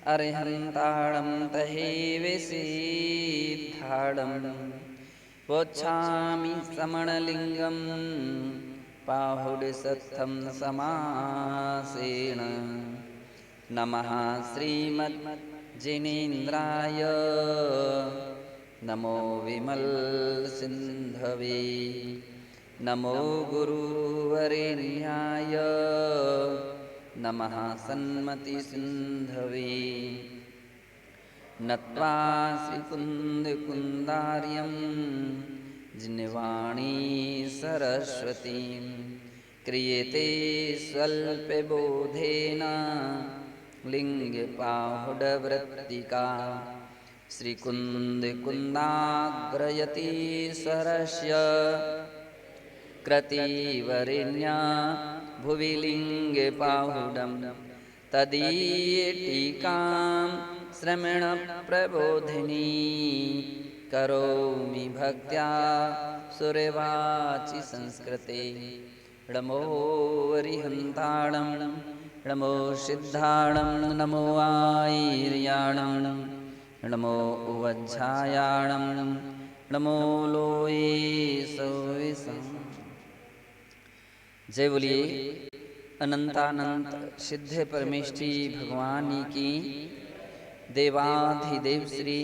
अरिहन्ताणं तहि विसिद्धाडं वोच्छामि समणलिङ्गं पाहुडिसत्थं समासेन। नमः श्रीमज्जिनेन्द्राय नमो विमलसिन्धवे नमो गुरुवरेण्याय नमः सन्मतिसिन्धवे। नत्वा श्रीकुन्दकुन्दार्यं जिनवाणी सरस्वतीं क्रियते स्वल्पबोधेन लिङ्गपाहुडवृत्तिका। श्रीकुन्दकुन्दाग्रयतीश्वरस्य क्रतिवरेण्या भुवि लिङ्गपाहुडं तदीयटीकां श्रमणप्रबोधिनी करोमि भक्त्या सुरवाचि संस्कृते। नमो अरिहन्ताणं नमो सिद्धाणं नमो आयर्याणं नमो उवज्झायाणं नमो लोये सौविसं। जय बोलिए अनंतानंत सिद्ध परमेष्ठी भगवान की। देवाधिदेव श्री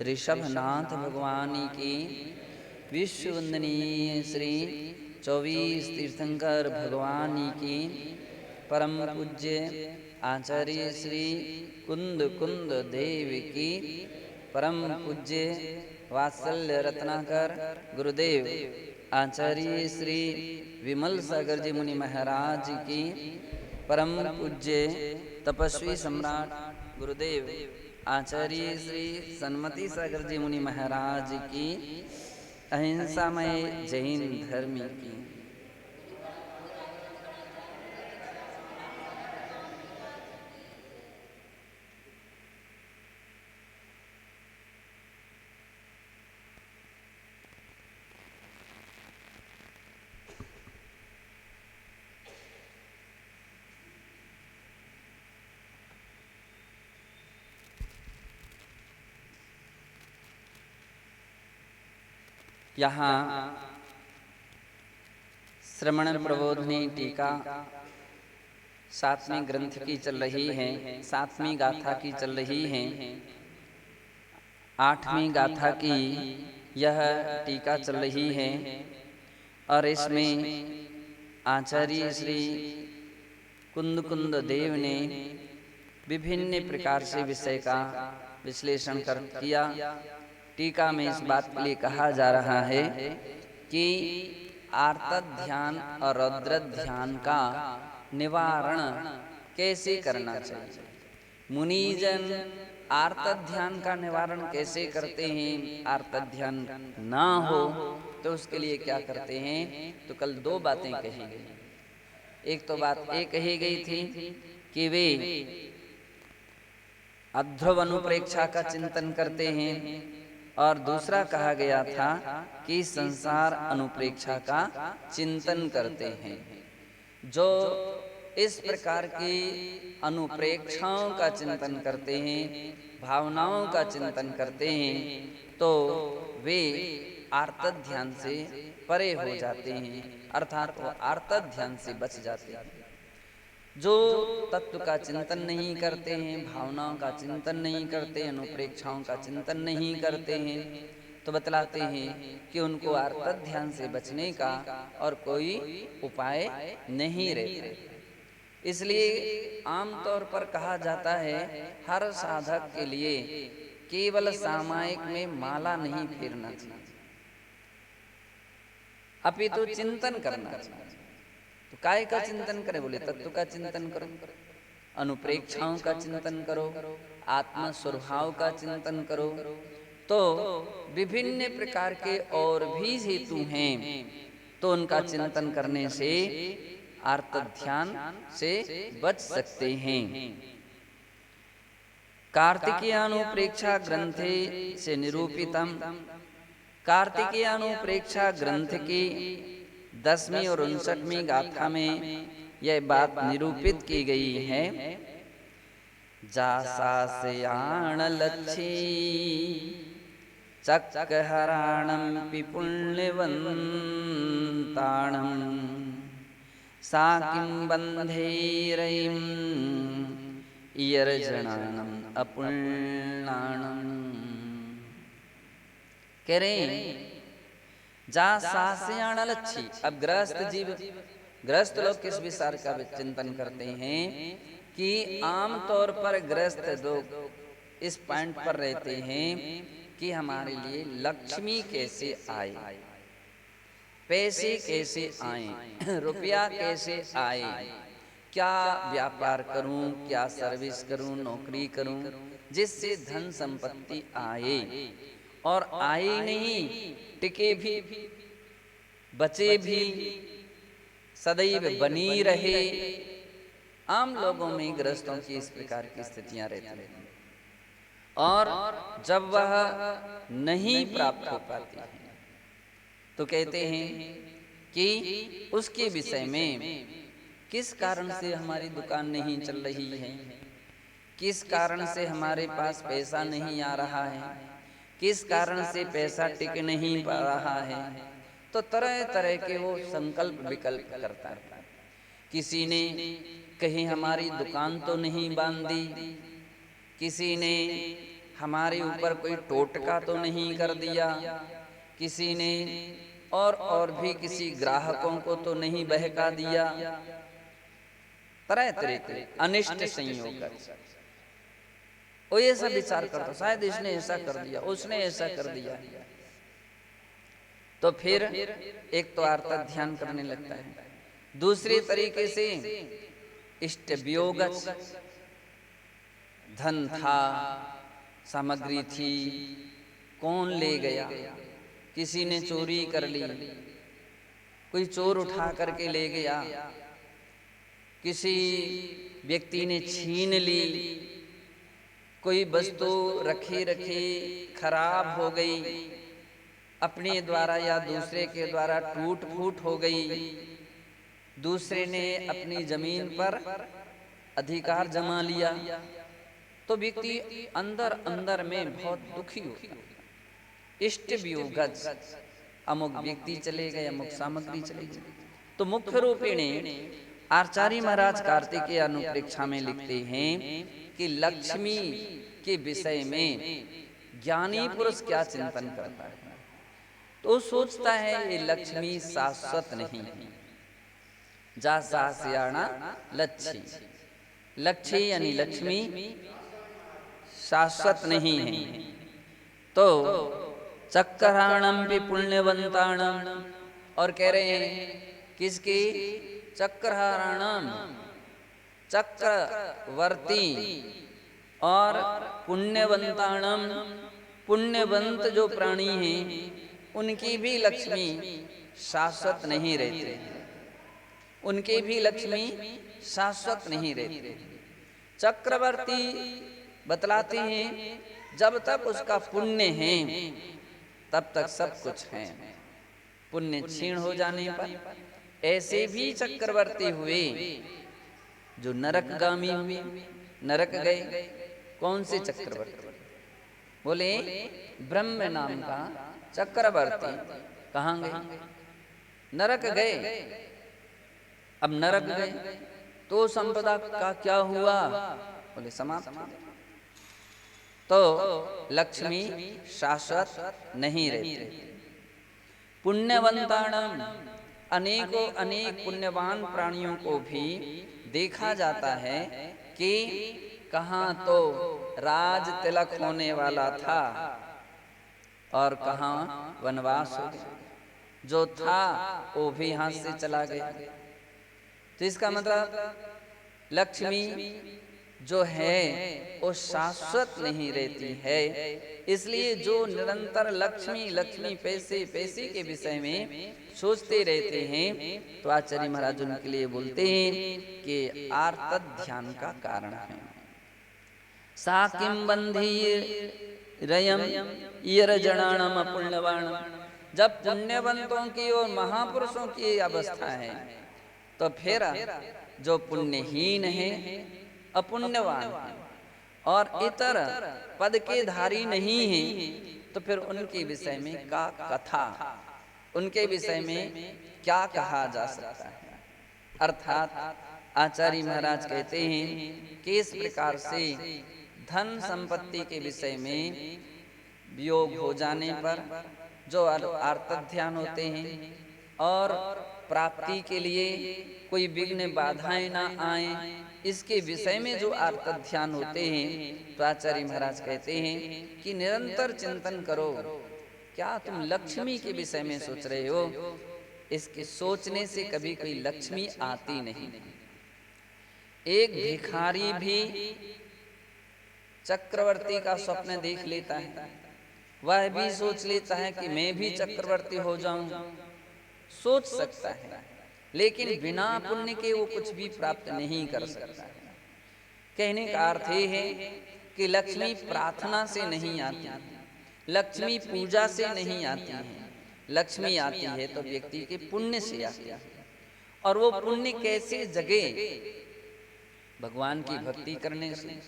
ऋषभनाथ भगवान की। विश्व वंदनीय श्री 24 तीर्थंकर भगवान की। परम पूज्य आचार्य श्री कुंद कुंद देव की। परम पूज्य वात्सल्य रत्नाकर गुरुदेव आचार्य श्री विमल सागर जी मुनि महाराज की। परम पूज्य तपस्वी सम्राट गुरुदेव आचार्य श्री सन्मति सागर जी मुनि महाराज की। अहिंसामय जैन धर्म की। यहाँ श्रमण प्रबोधिनी टीका 7वें ग्रंथ की चल रही है, 7वीं गाथा की चल रही है। 8वीं गाथा की यह टीका चल रही है और इसमें आचार्य श्री कुंद कुंद देव ने विभिन्न प्रकार से विषय का विश्लेषण किया। टीका में इस बात के लिए कहा जा रहा है कि आर्त ध्यान और रौद्र ध्यान का निवारण कैसे करना चाहिए। मुनिजन आर्त ध्यान का निवारण कैसे करते हैं। आर्त ध्यान ना हो तो उसके लिए क्या करते हैं। तो कल 2 बातें कही गई। एक तो बात ये कही गई थी कि वे अध्रुव अनुप्रेक्षा का चिंतन करते हैं और दूसरा कहा गया था कि संसार अनुप्रेक्षा का चिंतन करते हैं। जो इस प्रकार की अनुप्रेक्षाओं का चिंतन करते हैं, भावनाओं का चिंतन करते हैं, तो वे आर्त ध्यान से परे हो जाते हैं, अर्थात वो आर्त ध्यान से बच जाते हैं। जो तत्व का चिंतन नहीं करते हैं, भावनाओं का चिंतन नहीं करते, अनुप्रेक्षाओं का चिंतन नहीं करते हैं, तो बतलाते हैं कि उनको आर्त ध्यान से बचने का और कोई उपाय नहीं रहता। इसलिए आमतौर पर कहा जाता है हर साधक के लिए केवल सामायिक में माला नहीं फेरना चाहिए, अपितु चिंतन करना चाहिए। तो काय का चिंतन करें, बोले तत्व का चिंतन करो, अनुप्रेक्षाओं का चिंतन करो, आत्म स्वभाव का चिंतन करो। तो विभिन्न प्रकार के और भी हेतु हैं, तो उनका चिंतन करने से आर्त ध्यान से बच सकते हैं। कार्तिकेयानुप्रेक्षा ग्रंथे से निरूपितम। कार्तिकेयानुप्रेक्षा ग्रंथ की 10वीं और 59वीं गाथा में यह बात निरूपित की गई है जासा सयाण लच्छी चक्रहराणं पुण्यवन्ताणं सा किं बन्धैरयं इयर्जनानम् अपुण्णाणम्। कह रहे हैं जा सासयाण लच्छी। अब गृहस्थ लोग किस विचार का चिंतन करते हैं कि आम तौर पर गृहस्थ लोग इस पॉइंट पर रहते हैं कि हमारे लिए लक्ष्मी कैसे आए, पैसे कैसे आए, रुपया कैसे आए, क्या व्यापार करूं, क्या सर्विस करूं, नौकरी करूं जिससे धन संपत्ति आए, और आए नहीं टिके भी, बचे भी, सदैव बनी रहे। आम लोगों में गृहस्थों की इस प्रकार की स्थितियां रहती हैं, और जब वह नहीं प्राप्त हो पाती है तो कहते हैं कि उसके विषय में किस कारण से हमारी दुकान नहीं चल रही है, किस कारण से हमारे पास पैसा नहीं आ रहा है, किस कारण से पैसा टिक नहीं पा रहा है, तो तरह तरह के वो संकल्प विकल्प करता है। किसी ने कहीं हमारी दुकान तो नहीं बांधी, किसी ने हमारे ऊपर कोई टोटका तो नहीं कर दिया, किसी ने और भी किसी ग्राहकों को तो नहीं बहका दिया। तरह तरह के अनिष्ट संयोग वो ये सब विचार करता, शायद इसने ऐसा कर दिया, उसने ऐसा कर दिया। तो फिर एक तो आर्त ध्यान करने लगता है, दूसरे तरीके से इष्ट वियोग, धन था, सामग्री थी, कौन ले गया, किसी ने चोरी कर ली, कोई चोर उठा करके ले गया, किसी व्यक्ति ने छीन ली, कोई वस्तु रखी रखी खराब हो गई, अपने द्वारा या दूसरे के द्वारा टूट फूट हो गई, दूसरे ने अपनी जमीन पर अधिकार जमा लिया, तो व्यक्ति अंदर अंदर में बहुत दुखी होता है। इष्ट वियोगज, अमुक व्यक्ति चले गए, अमुक सामग्री चली गई। तो मुख्य रूपेण आचार्य महाराज कार्तिकेय अनुप्रेक्षा में लिखते हैं कि लक्ष्मी के विषय में ज्ञानी पुरुष क्या चिंतन करता है, तो सोचता है ये लक्ष्मी शाश्वत नहीं है। जा सासयाणा लच्छी, लक्ष्मी यानी लक्ष्मी शाश्वत नहीं है। तो चक्रहरणम भी पुण्यवंताणम, और कह रहे हैं किसकी, चक्रहरणम, चक्रवर्ती और पुण्यवंताणम, पुण्यवंत जो प्राणी हैं उनकी भी लक्ष्मी शाश्वत नहीं रहती, उनकी भी लक्ष्मी शाश्वत नहीं रहती। चक्रवर्ती बतलाते हैं जब तक उसका पुण्य है तब तक सब कुछ है, पुण्य क्षीण हो जाने पर ऐसे भी चक्रवर्ती हुए जो नरकगामी हुए, नरक गए। कौन से चक्रवर्ती, बोले ब्रह्म नाम का चक्रवर्ती कहाँ गए, नरक गए। अब नरक गए तो संपदा का क्या हुआ, बोले समाप्त। तो लक्ष्मी शाश्वत नहीं रहती। पुण्यवंताणम, अनेकों अनेक पुण्यवान प्राणियों को भी देखा जाता है कि कहाँ तो राज तिलक होने वाला था और कहाँ वनवास हो गया, जो था वो भी हाथ से चला गया। तो इसका मतलब लक्ष्मी जो है वो शाश्वत नहीं रहती है। इसलिए जो निरंतर लक्ष्मी लक्ष्मी पैसे पैसे के विषय में सोचते रहते हैं, तो आचार्य महाराज उनके लिए बोलते हैं कि आर्त ध्यान का कारण है। सा किं बन्धीरयं इयर्जनानम् अपुण्यवाणम्, जब पुण्यवंतों की और महापुरुषों की अवस्था है तो फिर जो पुण्यहीन है, अपुण्यवान है, और इतर पद के धारी नहीं हैं, तो फिर उनके विषय में का कथा, उनके विषय में क्या कहा जा सकता है। अर्थात आचार्य महाराज कहते हैं कि इस प्रकार से धन संपत्ति के विषय में वियोग हो जाने पर जो आर्त ध्यान होते हैं और प्राप्ति के लिए कोई विघ्न बाधाएं ना आए, इसके विषय में जो आर्त ध्यान होते हैं, तो आचार्य महाराज कहते हैं कि निरंतर चिंतन करो। क्या तुम लक्ष्मी के विषय में सोच रहे हो? इसके सोचने से कभी कोई लक्ष्मी आती नहीं। एक भिखारी भी चक्रवर्ती का स्वप्न देख लेता है, वह भी सोच लेता है कि मैं भी चक्रवर्ती हो जाऊं, सोच सकता है, लेकिन बिना पुण्य के वो कुछ भी प्राप्त नहीं कर सकता है। कहने का अर्थ ये है कि लक्ष्मी प्रार्थना से नहीं आती, लक्ष्मी पूजा से नहीं आती है, लक्ष्मी आती है तो व्यक्ति के पुण्य से आती है। और वो पुण्य कैसे जगे? भगवान की भक्ति करने से,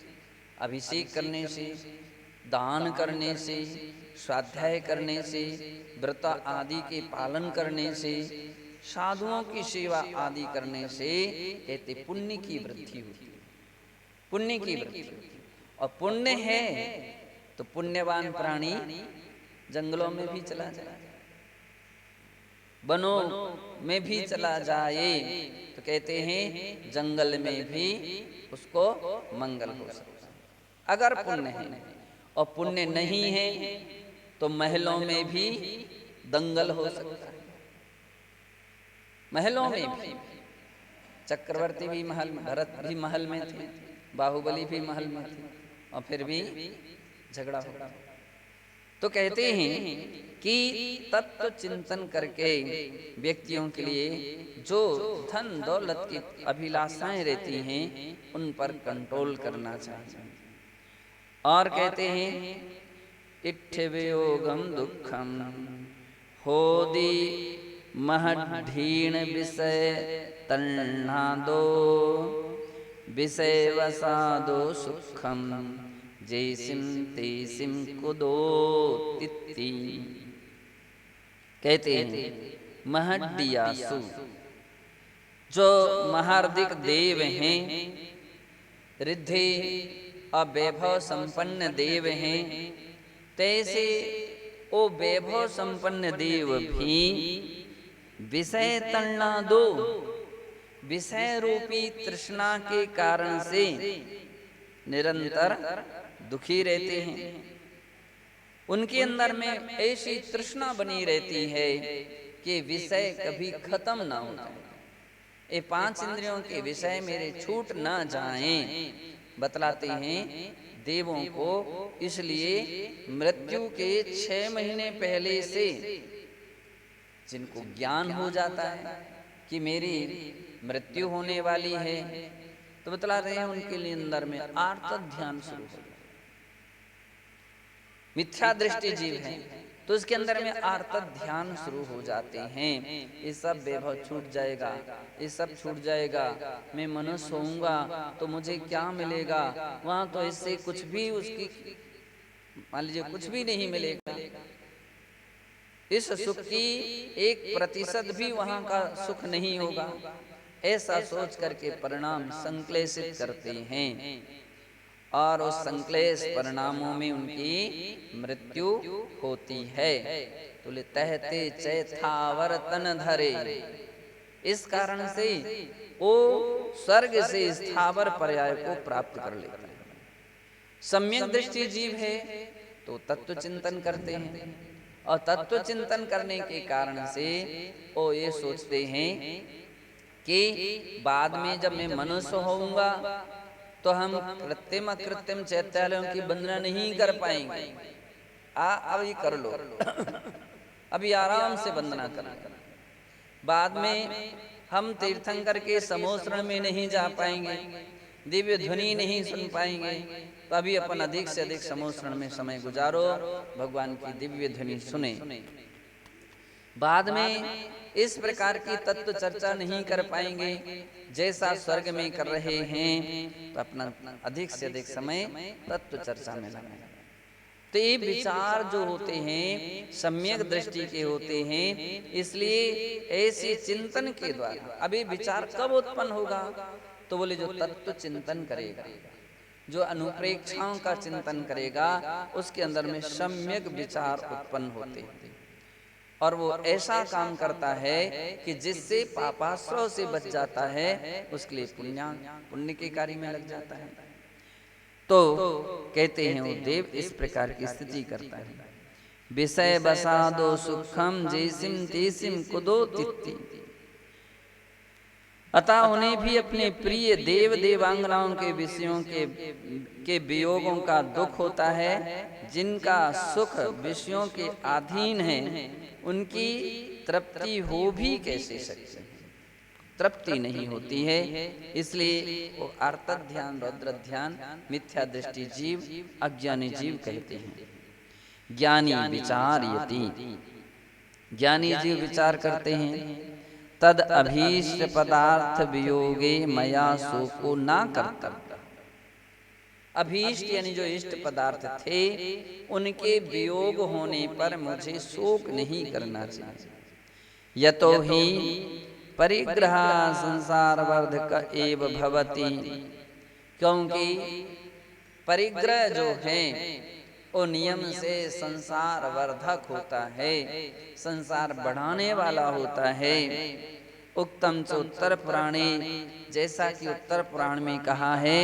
अभिषेक करने से, दान करने से, स्वाध्याय करने से, व्रत आदि के पालन करने से, साधुओं की सेवा आदि करने से कहते पुण्य की वृद्धि होती है, पुण्य की वृद्धि। और पुण्य है तो पुण्यवान प्राणी जंगलों में भी चला जाए, वनों में भी चला जाए, तो कहते हैं जंगल में भी उसको मंगल हो सकता है अगर पुण्य है। और पुण्य नहीं है तो महलों में भी दंगल हो सकता है, महलों में भी। चक्रवर्ती भी महल में, भरत भी महल में थे, बाहुबली भी महल में थे, और फिर भी झगड़ा हो। तो कहते हैं कि तत्व चिंतन करके व्यक्तियों के लिए जो धन दौलत की अभिलाषाएं रहती हैं उन पर कंट्रोल करना चाहिए। और कहते हैं इट्ठ वियोगम दुखम होदी महढीण विषय तन्नादो विषय वसादो सुखम जैसिम तेसिम कुदो तित्ती। कहते हैं महड्डियासु जो महार्दिक देव हैं, रिद्धि और वैभव संपन्न देव हैं, तैसे ओ वैभव संपन्न देव भी विषय तन्ना दो, विषय रूपी तृष्णा के कारण से निरंतर दुखी रहते हैं। उनके अंदर में ऐसी तृष्णा बनी रहती है कि विषय कभी खत्म ना हो जाए, ये पांच इंद्रियों के विषय मेरे छूट ना जाएं। बतलाते हैं देवों को इसलिए मृत्यु के 6 महीने पहले से जिनको ज्ञान हो जाता है कि मेरी मृत्यु होने वाली है, तो बतला रहे हैं उनके लिए अंदर में आर्त ध्यान शुरू हो। मिथ्या दृष्टि जीव है तो उसके अंदर में आर्त ध्यान शुरू हो जाते हैं। ये सब वैभव छूट जाएगा, ये सब छूट जाएगा, मैं मनुष्य होऊंगा तो मुझे क्या मिलेगा? वहां तो इससे कुछ भी उसकी मान लीजिए कुछ भी नहीं मिलेगा, इस सुख की 1% भी वहां का सुख नहीं होगा। ऐसा सोच करके परिणाम संक्लेशित करते हैं और उस संक्लेश परिणामों में उनकी मृत्यु होती है। तो तहते चैथावर तन धरे, इस कारण से वो स्वर्ग से स्थावर पर्याय को प्राप्त कर लेता है। सम्यक दृष्टि जीव है तो तत्व चिंतन करते हैं, और तत्व चिंतन करने के कारण से वो ये सोचते हैं कि बाद में जब मैं मनुष्य होऊंगा तो हम कृत्रिम अकृत्रिम चैत्यालयों की वंदना नहीं कर पाएंगे। अब ये कर लो अभी आराम से वंदना करना, बाद में हम तीर्थंकर के समोसरण में नहीं जा पाएंगे, दिव्य ध्वनि नहीं सुन पाएंगे, तो अभी अपन अधिक से अधिक समोसरण में समय गुजारो, भगवान की दिव्य ध्वनि सुने। बाद में इस प्रकार की तत्व चर्चा नहीं कर पाएंगे जैसा स्वर्ग में कर रहे हैं, तो अपना अधिक से अधिक समय तत्व चर्चा में लगाएं। तो ये विचार जो होते हैं सम्यक दृष्टि के होते हैं, इसलिए ऐसे चिंतन के द्वारा। अभी विचार कब उत्पन्न होगा? तो बोले जो तत्व चिंतन करेगा, जो अनुप्रेक्षाओं का चिंतन करेगा, उसके अंदर में सम्यक विचार उत्पन्न होते हैं और वो ऐसा काम करता है कि जिससे पापाश्रय से बच जाता है, उसके लिए पुण्य के कार्य में लग जाता है। तो कहते हैं वो देव इस प्रकार की स्थिति करता है। विषय बसादो सुखम जैसिम तेसिम कुदो तित्ति। अतः उन्हें भी अपने प्रिय देव देवांगनाओं के विषयों के वियोगों का दुख होता है। जिनका सुख विषयों के अधीन है, उनकी तृप्ति हो भी कैसे सकती है? तृप्ति नहीं होती है। इसलिए वो अर्थ ध्यान, रौद्र ध्यान, मिथ्या दृष्टि जीव, अज्ञानी जीव कहते हैं। ज्ञानी विचारयति, ज्ञानी जीव विचार करते हैं। तद अभीष्ट पदार्थ वियोगे मया शोको ना कर्तव्य। अभीष्ट यानी जो इष्ट पदार्थ थे, उनके वियोग होने पर मुझे शोक नहीं करना चाहिए। यतो ही परिग्रह संसार वर्धक एव भवति, क्योंकि परिग्रह जो है वो नियम से संसार वर्धक होता है, संसार बढ़ाने वाला होता है। उक्तम च उत्तर पुराणे, जैसा कि उत्तर पुराण में कहा है,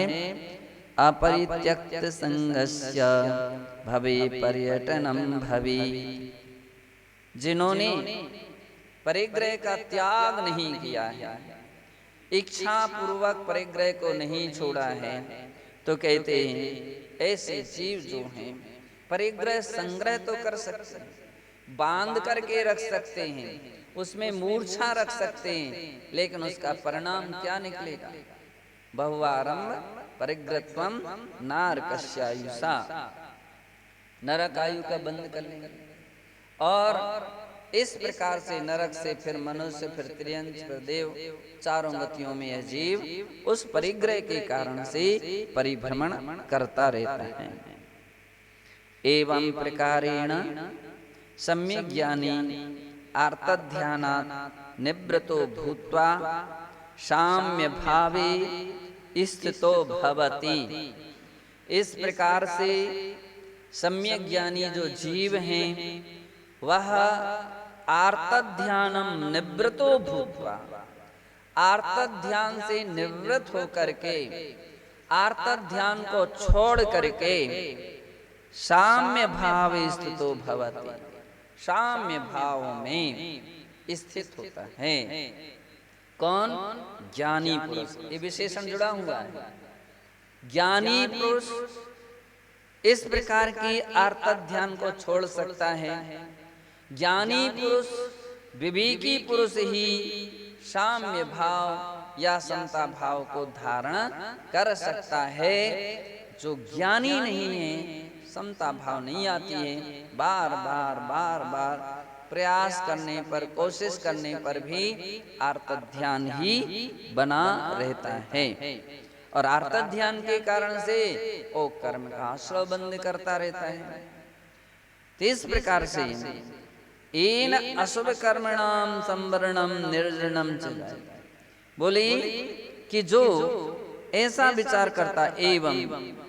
अपरित्यक्त संगस्य भवे पर्यटनम भवे। जिन्होंने परिग्रह का त्याग नहीं किया है, इच्छा पूर्वक परिग्रह को नहीं छोड़ा है, तो कहते हैं ऐसे जीव जो हैं परिग्रह संग्रह तो कर सकते हैं, बांध करके रख सकते हैं, उसमें मूर्छा रख सकते हैं, लेकिन उसका परिणाम क्या निकलेगा? बहुआरंभ परिग्रहत्वम नारकस्यायुषा, नरक आयु का बंद कर लेंगे। और इस प्रकार से नरक से फिर मनुष्य, फिर त्रियंच, फिर देव, चारों गतियों में यह जीव उस परिग्रह के कारण से परिभ्रमण करता रहता है। एवं प्रकारेण सम्यक ज्ञानी आर्तध्यानात् निवृतो भूत्वा साम्य भावे स्थितो भवति। इस प्रकार से सम्यक ज्ञानी जो जीव हैं, वह आर्तध्यानम निवृतो भूत्वा, आर्तध्यान से निवृत्त होकर के, आर्तध्यान को छोड़ करके साम्य भाव स्थितो भवति, साम्य भाव में स्थित होता है। कौन? ज्ञानी पुरुष। ये विशेषण जुड़ा हुआ है। ज्ञानी पुरुष इस प्रकार की आर्तध्यान को छोड़ सकता है। ज्ञानी पुरुष, विवेकी पुरुष ही साम्य भाव या समता भाव को धारण कर सकता है। जो ज्ञानी नहीं है, समता भाव नहीं आती है, बार बार प्रयास करने पर, कोशिश करने पर भी आर्तध्यान ही बना रहता है। और आर्तध्यान के कारण से वो कर्म का आश्रय बंद करता रहता है। तो इस प्रकार से एन अशुभ कर्मणाम संवरणम निर्जनम च, बोली कि जो ऐसा विचार करता, एवं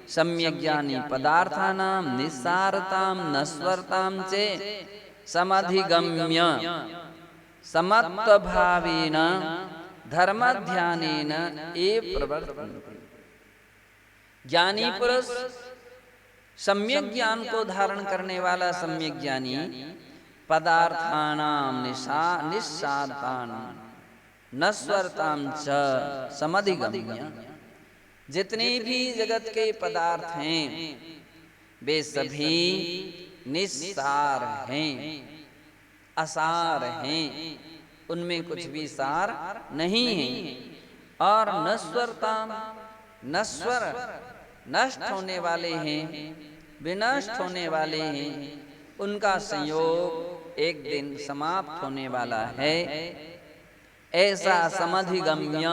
सम्यक ज्ञानी पदार्थानाम निस्सारताम नश्वरताम चे समधिगम्य समत्व भावेन धर्म ध्यानेन एव प्रवर्तन्ते। ज्ञानी पुरुष, सम्यक ज्ञान को धारण करने वाला सम्यक ज्ञानी पदार्थानाम निस्सारताम नश्वरताम च समधिगम्य, जितने भी जगत के पदार्थ हैं वे सभी निस्सार हैं, असार हैं, उनमें कुछ भी सार नहीं है। और नश्वरताम, नश्वर नष्ट होने वाले हैं, विनष्ट होने वाले हैं, उनका संयोग एक दिन समाप्त होने वाला है, ऐसा समधिगम्य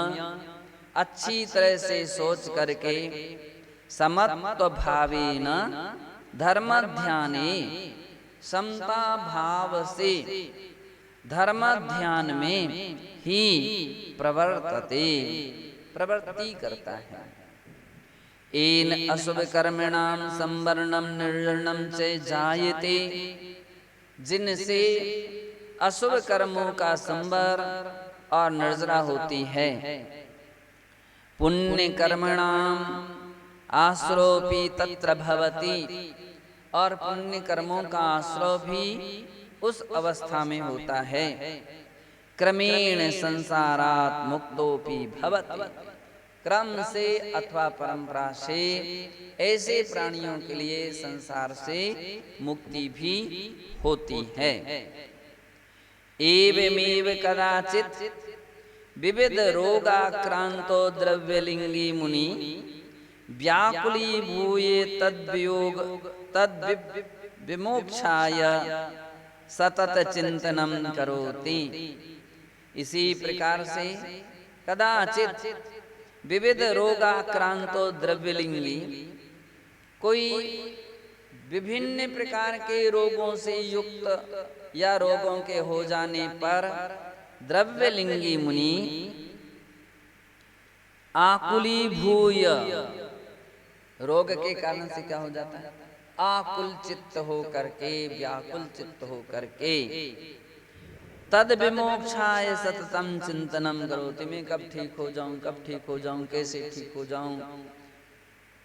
अच्छी तरह से सोच करके समत्व भावेन धर्म ध्याने, समता भाव से धर्म ध्यान में ही प्रवर्तते, प्रवृत्ति करता है। एन अशुभ कर्मणाम संवरणम निर्णम से जायते, जिनसे अशुभ कर्मों का संवर और निर्जरा होती है। पुण्य कर्मणाम आश्रोपी तत्र भवति, और पुण्य कर्मों का आश्रय भी उस अवस्था में होता है। क्रमेण संसारात् मुक्तोपि भवति, क्रम से अथवा परंपरा से ऐसे प्राणियों के लिए संसार से मुक्ति भी होती है। एवमेव कदाचित् विविध रोगाक्रांतो द्रव्यलिंगी मुनि व्याकुली भूये तद्वियोग तद्विमोक्षाय सतत चिंतनम करोति। इसी प्रकार से कदाचित विविध रोगाक्रांतो द्रव्यलिंगी, कोई विभिन्न प्रकार के रोगों से युक्त या रोगों के हो जाने पर द्रव्यलिंगी मुनि आकुली भूय, रोग के कारण से क्या हो जाता है, आकुल चित्त हो करके, व्याकुल चित्त हो करके, तद विमोक्षाय सततम चिंतनम करोति, मैं कब ठीक हो जाऊं, कब ठीक हो जाऊं, कैसे ठीक हो जाऊं,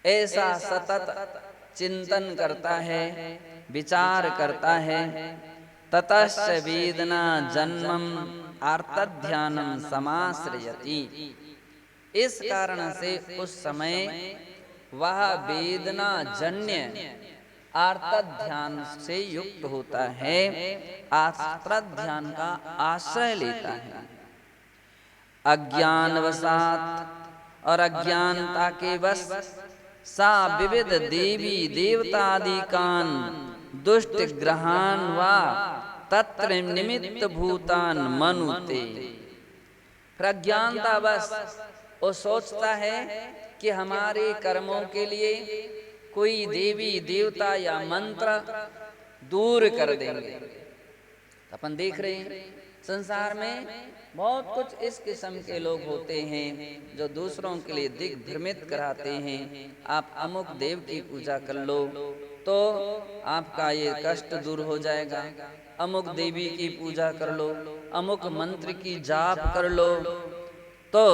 ऐसा सतत चिंतन करता है, विचार करता है। ततश्च वेदना जन्मम आर्तध्यानम समाश्रयति, इस कारण से उस समय वह वेदना जन्य आर्त ध्यान से युक्त होता है, आर्त ध्यान का आश्रय लेता है। अज्ञानवशात, और अज्ञानता के वश, सा विविध देवी देवतादिकान दुष्ट ग्रहान व तत्र निमित्त भूतान मनुते। प्रज्ञानता बस वो सोचता है कि हमारे कर्मों के लिए कोई देवी देवता या मंत्र दूर कर देंगे। अपन देख रहे हैं संसार में बहुत कुछ इस किस्म के लोग होते हैं जो दूसरों के लिए दिग्भ्रमित कराते हैं। आप अमुक देव की पूजा कर लो तो आपका ये कष्ट दूर हो जाएगा, अमुक देवी की पूजा कर लो, अमुक मंत्र की जाप कर लो। तो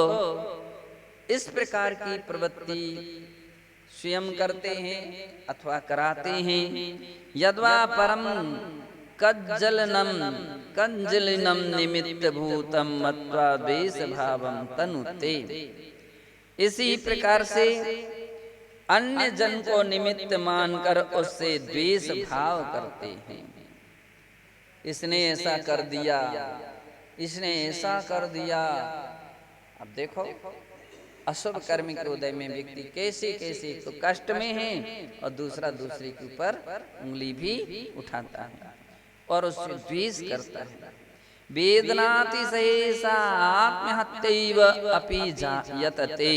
इस प्रकार की प्रवृत्ति स्वयं करते हैं अथवा कराते हैं। यद्वा परम कंजलिनम निमित्त भूतम मत्वा द्वेष भावम तनुते। इसी प्रकार से अन्य जन को निमित्त मानकर उससे द्वेष भाव करते हैं। इसने ऐसा कर दिया, इसने ऐसा कर दिया। अब देखो अशुभ कर्म के उदय में व्यक्ति कैसे कैसे तो कष्ट में है और दूसरा दूसरे के ऊपर उंगली भी उठाता है और उससे द्वेष करता है। वेदनाति सहसा आत्महत्यैव अपि जायते।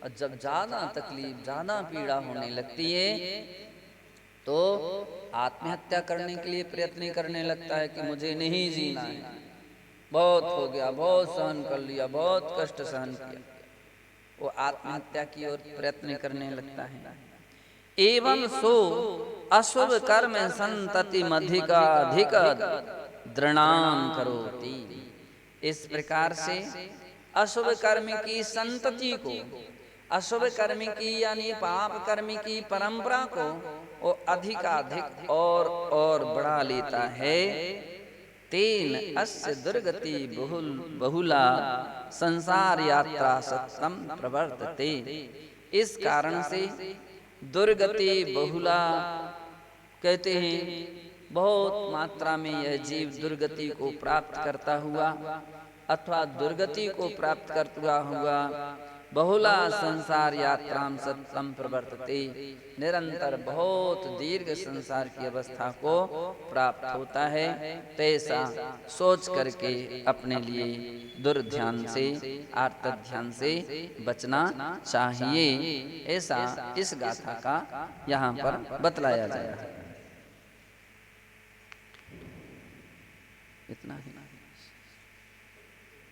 और जब ज्यादा तकलीफ ज्यादा पीड़ा होने लगती है तो आत्महत्या करने के लिए प्रयत्न करने लगता है कि मुझे नहीं जीना है, बहुत हो गया, बहुत सहन कर लिया, बहुत कष्ट सहन किया, वो आत्महत्या की ओर प्रयत्न करने लगता है। एवं सो अशुभ कर्म संतति अधिक दृणाम करोति। इस प्रकार से अशुभ कर्म की संतति को, अशुभ कर्म की यानी पाप कर्म की परंपरा को वो अधिकाधिक और बढ़ा लेता है। तेन अस्य दुर्गति बहुला संसार यात्रा सत्तम प्रवर्तते। इस कारण से दुर्गति बहुला कहते हैं बहुत मात्रा में यह जीव दुर्गति को प्राप्त करता हुआ अथवा दुर्गति को प्राप्त करता हुआ बहुला संसार यात्राम सततम प्रवर्तते, निरंतर बहुत दीर्घ संसार की अवस्था को प्राप्त होता है। तैसा सोच करके अपने लिए दुर्ध्यान से आर्त ध्यान से बचना चाहिए। ऐसा इस गाथा का यहाँ पर बतलाया जाता है। इतना ही।